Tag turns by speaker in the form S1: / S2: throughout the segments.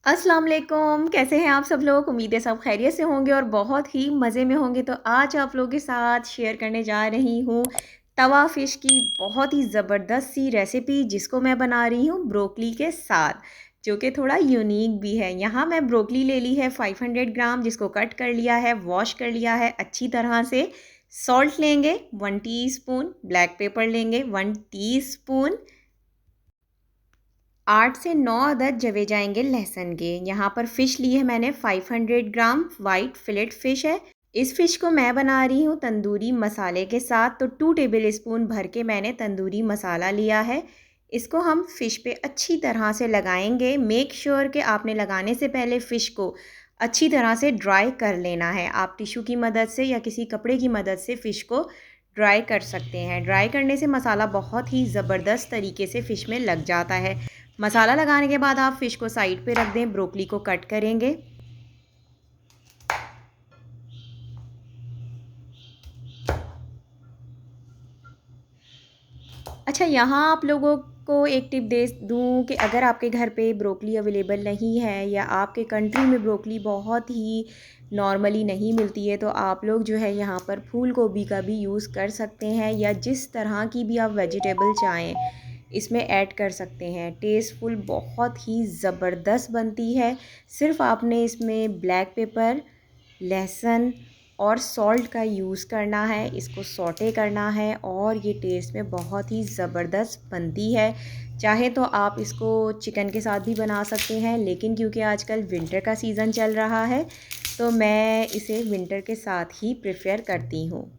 S1: अस्सलाम वालेकुम, कैसे हैं आप सब लोग। उम्मीद है सब खैरियत से होंगे और बहुत ही मज़े में होंगे। तो आज आप लोगों के साथ शेयर करने जा रही हूँ तवा फ़िश की बहुत ही ज़बरदस्त सी रेसिपी, जिसको मैं बना रही हूँ ब्रोकली के साथ, जो कि थोड़ा यूनिक भी है। यहाँ मैं ब्रोकली ले ली है 500 ग्राम, जिसको कट कर लिया है, वॉश कर लिया है अच्छी तरह से। सॉल्ट लेंगे 1 टीस्पून, ब्लैक पेपर लेंगे 1 टीस्पून, 8 से 9 अदद जवे जाएंगे लहसुन के। यहाँ पर फ़िश ली है मैंने 500 ग्राम, वाइट फिलेट फ़िश है। इस फ़िश को मैं बना रही हूँ तंदूरी मसाले के साथ, तो 2 टेबल स्पून भर के मैंने तंदूरी मसाला लिया है। इसको हम फ़िश पे अच्छी तरह से लगाएंगे। मेक श्योर कि आपने लगाने से पहले फ़िश को अच्छी तरह से ड्राई कर लेना है। आप टिश्यू की मदद से या किसी कपड़े की मदद से फ़िश को ड्राई कर सकते हैं। ड्राई करने से मसाला बहुत ही ज़बरदस्त तरीके से फ़िश में लग जाता है। मसाला लगाने के बाद आप फ़िश को साइड पे रख दें। ब्रोकली को कट करेंगे। अच्छा, यहाँ आप लोगों को एक टिप दे दूँ कि अगर आपके घर पे ब्रोकली अवेलेबल नहीं है या आपके कंट्री में ब्रोकली बहुत ही नॉर्मली नहीं मिलती है, तो आप लोग जो है यहाँ पर फूल गोभी का भी यूज़ कर सकते हैं, या जिस तरह की भी आप वेजिटेबल चाहें इसमें ऐड कर सकते हैं। टेस्टफुल बहुत ही ज़बरदस्त बनती है। सिर्फ़ आपने इसमें ब्लैक पेपर, लहसुन और सॉल्ट का यूज़ करना है, इसको सौटे करना है और ये टेस्ट में बहुत ही ज़बरदस्त बनती है। चाहे तो आप इसको चिकन के साथ भी बना सकते हैं, लेकिन क्योंकि आजकल विंटर का सीज़न चल रहा है, तो मैं इसे विंटर के साथ ही प्रेफर करती हूँ।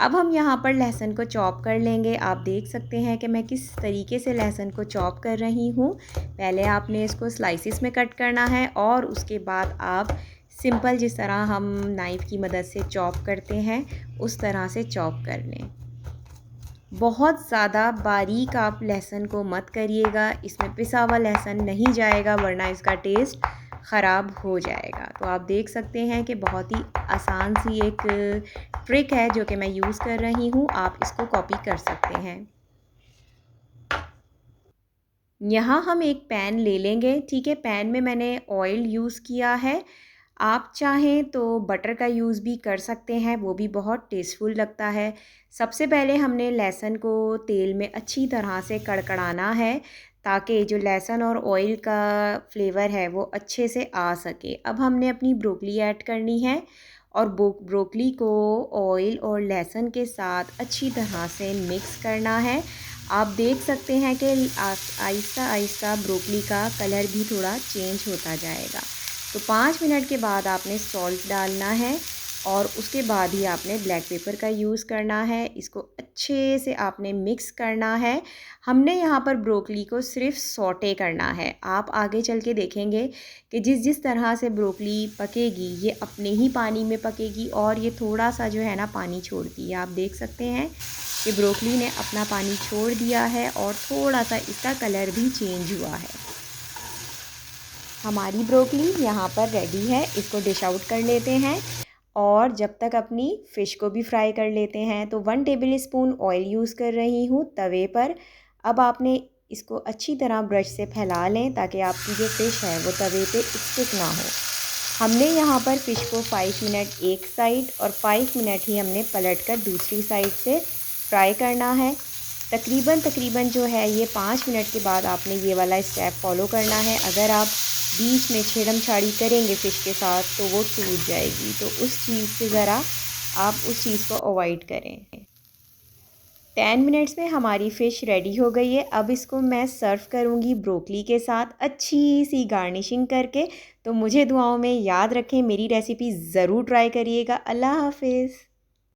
S1: अब हम यहाँ पर लहसुन को चॉप कर लेंगे। आप देख सकते हैं कि मैं किस तरीके से लहसुन को चॉप कर रही हूँ। पहले आपने इसको स्लाइसिस में कट करना है और उसके बाद आप सिंपल जिस तरह हम नाइफ़ की मदद से चॉप करते हैं उस तरह से चॉप कर लें। बहुत ज़्यादा बारीक आप लहसुन को मत करिएगा, इसमें पिसा हुआ लहसुन नहीं जाएगा, वरना इसका टेस्ट ख़राब हो जाएगा। तो आप देख सकते हैं कि बहुत ही आसान सी एक ट्रिक है जो कि मैं यूज़ कर रही हूँ, आप इसको कॉपी कर सकते हैं। यहाँ हम एक पैन ले लेंगे, ठीक है। पैन में मैंने ऑयल यूज़ किया है। आप चाहें तो बटर का यूज़ भी कर सकते हैं, वो भी बहुत टेस्टफुल लगता है। सबसे पहले हमने लहसुन को तेल में अच्छी तरह से कड़कड़ाना है, ताकि जो लहसुन और ऑयल का फ्लेवर है वो अच्छे से आ सके। अब हमने अपनी ब्रोकली ऐड करनी है और ब्रोकली को ऑयल और लहसुन के साथ अच्छी तरह से मिक्स करना है। आप देख सकते हैं कि आहिस्ता आहिस्ता ब्रोकली का कलर भी थोड़ा चेंज होता जाएगा। तो 5 मिनट के बाद आपने सॉल्ट डालना है और उसके बाद ही आपने ब्लैक पेपर का यूज़ करना है। इसको अच्छे से आपने मिक्स करना है। हमने यहाँ पर ब्रोकली को सिर्फ सौटे करना है। आप आगे चल के देखेंगे कि जिस जिस तरह से ब्रोकली पकेगी, ये अपने ही पानी में पकेगी और ये थोड़ा सा जो है ना पानी छोड़ती है। आप देख सकते हैं कि ब्रोकली ने अपना पानी छोड़ दिया है और थोड़ा सा इसका कलर भी चेंज हुआ है। हमारी ब्रोकली यहाँ पर रेडी है। इसको डिश आउट कर लेते हैं और जब तक अपनी फ़िश को भी फ्राई कर लेते हैं। तो 1 टेबल स्पून ऑयल यूज़ कर रही हूँ तवे पर। अब आपने इसको अच्छी तरह ब्रश से फैला लें, ताकि आपकी जो फ़िश है वो तवे पे स्टिक ना हो। हमने यहाँ पर फ़िश को 5 मिनट एक साइड और 5 मिनट ही हमने पलट कर दूसरी साइड से फ्राई करना है। तकरीबन जो है ये 5 मिनट के बाद आपने ये वाला स्टेप फॉलो करना है। अगर आप बीच में छेड़म छाड़ी करेंगे फ़िश के साथ तो वो टूट जाएगी, तो उस चीज़ से ज़रा आप उस चीज़ को अवॉइड करें। 10 मिनट्स में हमारी फ़िश रेडी हो गई है। अब इसको मैं सर्व करूँगी ब्रोकली के साथ अच्छी सी गार्निशिंग करके। तो मुझे दुआओं में याद रखें, मेरी रेसिपी ज़रूर ट्राई करिएगा। अल्लाह हाफ़िज़।